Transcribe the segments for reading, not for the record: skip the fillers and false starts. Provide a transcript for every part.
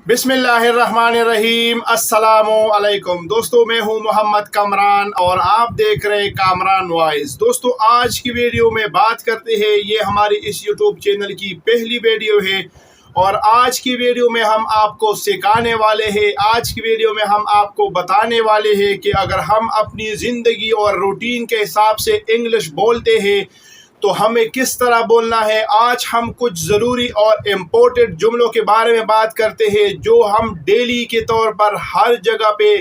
बिस्मिल्लाहिर्रहमानिर्रहीम। अस्सलामुअलैकुम दोस्तों, मैं हूं मोहम्मद कामरान और आप देख रहे कामरान वॉइस। दोस्तों, आज की वीडियो में बात करते हैं, ये हमारी इस यूट्यूब चैनल की पहली वीडियो है और आज की वीडियो में हम आपको सिखाने वाले हैं, आज की वीडियो में हम आपको बताने वाले हैं कि अगर हम अपनी ज़िंदगी और रूटीन के हिसाब से इंग्लिश बोलते हैं तो हमें किस तरह बोलना है। आज हम कुछ ज़रूरी और इम्पोर्टेंट जुमलों के बारे में बात करते हैं जो हम डेली के तौर पर हर जगह पे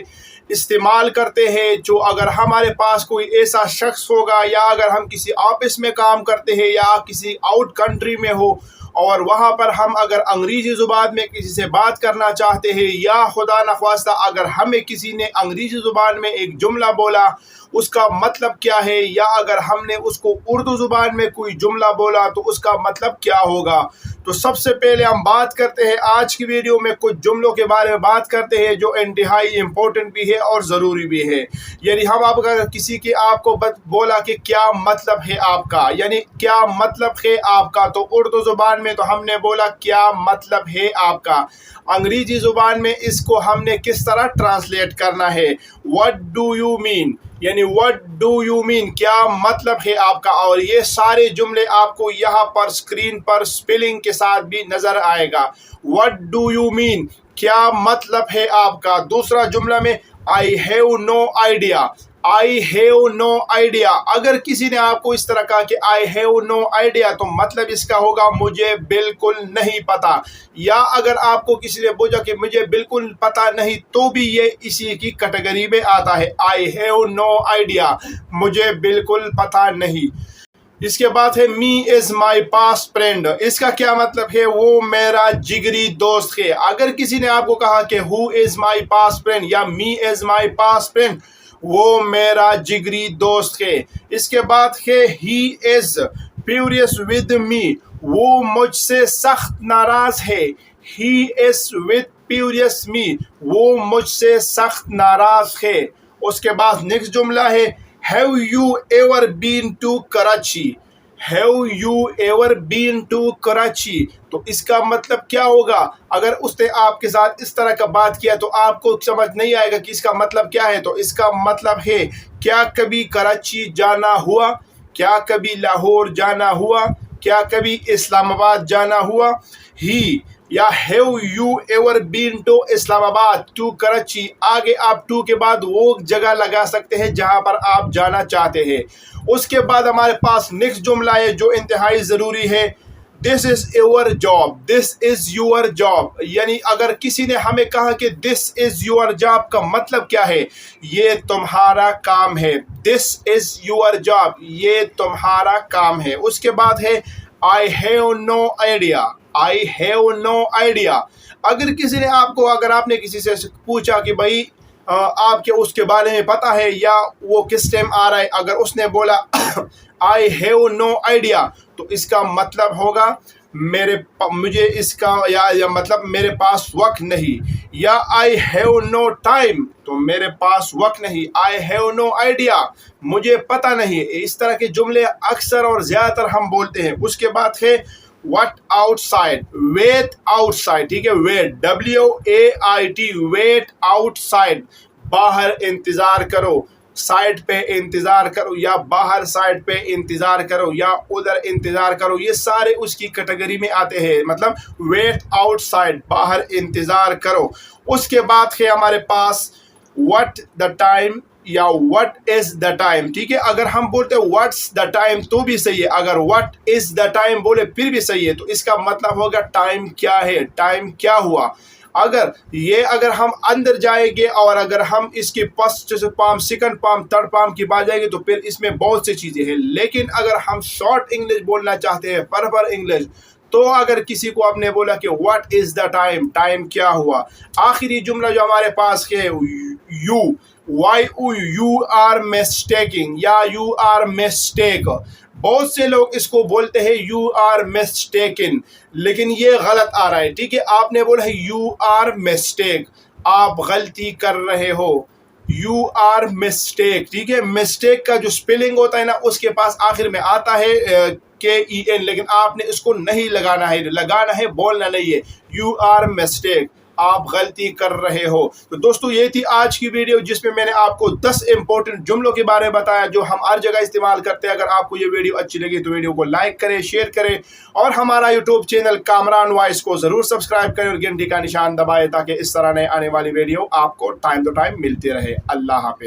इस्तेमाल करते हैं। जो अगर हमारे पास कोई ऐसा शख्स होगा या अगर हम किसी ऑफिस में काम करते हैं या किसी आउट कंट्री में हो और वहाँ पर हम अगर अंग्रेज़ी ज़ुबान में किसी से बात करना चाहते हैं या खुदा न ख्वास्ता अगर हमें किसी ने अंग्रेज़ी ज़ुबान में एक जुमला बोला उसका मतलब क्या है, या अगर हमने उसको उर्दू ज़ुबान में कोई जुमला बोला तो उसका मतलब क्या होगा। तो सबसे पहले हम बात करते हैं आज की वीडियो में कुछ जुमलों के बारे में बात करते हैं जो इंतहाई इम्पोर्टेंट भी है और ज़रूरी भी है। यानी हम आप अगर किसी के आपको बोला कि क्या मतलब है आपका, यानी क्या मतलब है आपका, तो उर्दू ज़ुबान में तो हमने बोला क्या मतलब है आपका। अंग्रेज़ी ज़ुबान में इसको हमने किस तरह ट्रांसलेट करना है, व्हाट डू यू मीन, यानी व्हाट डू यू मीन, क्या मतलब है आपका। और ये सारे जुमले आपको यहाँ पर स्क्रीन पर स्पेलिंग के साथ भी नज़र आएगा। व्हाट डू यू मीन, क्या मतलब है आपका। दूसरा जुमला में I have no idea, I have no idea. अगर किसी ने आपको इस तरह कहा कि आई हैव नो आइडिया तो मतलब इसका होगा मुझे बिल्कुल नहीं पता। या अगर आपको किसी ने पूछा कि मुझे बिल्कुल पता नहीं तो भी ये इसी की कैटेगरी में आता है, आई हैव नो आइडिया, मुझे बिल्कुल पता नहीं। इसके बाद है मी इज़ माई पास्ट फ्रेंड। इसका क्या मतलब है, वो मेरा जिगरी दोस्त है। अगर किसी ने आपको कहा कि who is my past friend या me is my past friend, वो मेरा जिगरी दोस्त है। इसके बाद है he is furious with me, वो मुझसे सख्त नाराज़ है। He is with furious me, वो मुझसे सख्त नाराज़ है। उसके बाद नेक्स्ट जुमला है have you ever been to Karachi, have you ever been to Karachi. तो इसका मतलब क्या होगा। अगर उसने आपके साथ इस तरह का बात किया तो आपको समझ नहीं आएगा कि इसका मतलब क्या है। तो इसका मतलब है क्या कभी कराची जाना हुआ, क्या कभी लाहौर जाना हुआ, क्या कभी इस्लामाबाद जाना हुआ। ही या have you ever been to Islamabad to Karachi, आगे आप टू के बाद वो जगह लगा सकते हैं जहां पर आप जाना चाहते हैं। उसके बाद हमारे पास नेक्स्ट जुमला है जो इंतहाई ज़रूरी है, this is your job, this is your job. यानी अगर किसी ने हमें कहा कि दिस इज़ योर जॉब का मतलब क्या है, ये तुम्हारा काम है। दिस इज़ योर जॉब, ये तुम्हारा काम है। उसके बाद है I have no idea, I have no idea. अगर किसी ने आपको अगर आपने किसी से पूछा कि भाई आपके उसके बारे में पता है या वो किस टाइम आ रहा है, अगर उसने बोला आई हैव नो आइडिया तो इसका मतलब होगा मुझे इसका या मतलब मेरे पास वक्त नहीं। या आई हैव नो टाइम तो मेरे पास वक्त नहीं। आई हैव नो आइडिया, मुझे पता नहीं। इस तरह के जुमले अक्सर और ज़्यादातर हम बोलते हैं। उसके बाद है वट आउटसाइड, वेट आउटसाइड, ठीक है, वेट WAIT, वेट आउटसाइड, बाहर इंतज़ार करो, साइड पे इंतज़ार करो या बाहर साइड पे इंतज़ार करो या उधर इंतज़ार करो, ये सारे उसकी कैटेगरी में आते हैं। मतलब वेट आउटसाइड, बाहर इंतज़ार करो। उसके बाद है हमारे पास व्हाट द टाइम या व्हाट इज़ द टाइम, ठीक है। अगर हम बोलते हैं व्हाट्स द टाइम तो भी सही है, अगर व्हाट इज़ द टाइम बोले फिर भी सही है। तो इसका मतलब होगा टाइम क्या है, टाइम क्या हुआ। अगर हम अंदर जाएंगे और अगर हम इसके first palm, second palm, third palm की बात जाएंगे तो फिर इसमें बहुत सी चीज़ें हैं। लेकिन अगर हम शॉर्ट इंग्लिश बोलना चाहते हैं, पर्पल इंग्लिश, तो अगर किसी को आपने बोला कि what is the time, time क्या हुआ। आखिरी जुमला जो हमारे पास है you, why you are mistaking या यू आर मिस्टेक। बहुत से लोग इसको बोलते हैं यू आर मिस्टेकन, लेकिन ये गलत आ रहा है, ठीक है। आपने बोला है यू आर मिस्टेक, आप गलती कर रहे हो, यू आर मिस्टेक, ठीक है। मिस्टेक का जो स्पेलिंग होता है ना उसके पास आखिर में आता है KEN, लेकिन आपने इसको नहीं लगाना है, बोलना नहीं है, यू आर मिस्टेक। आप गलती कर रहे हो। तो दोस्तों ये थी आज की वीडियो जिसमें मैंने आपको 10 इंपॉर्टेंट जुमलों के बारे में बताया जो हम हर जगह इस्तेमाल करते हैं। अगर आपको ये वीडियो अच्छी लगी तो वीडियो को लाइक करें, शेयर करें और हमारा यूट्यूब चैनल कामरान वॉइस को जरूर सब्सक्राइब करें और घंटी का निशान दबाएं ताकि इस तरह ने आने वाली वीडियो आपको टाइम टू टाइम मिलती रहे। अल्लाह हाफिज।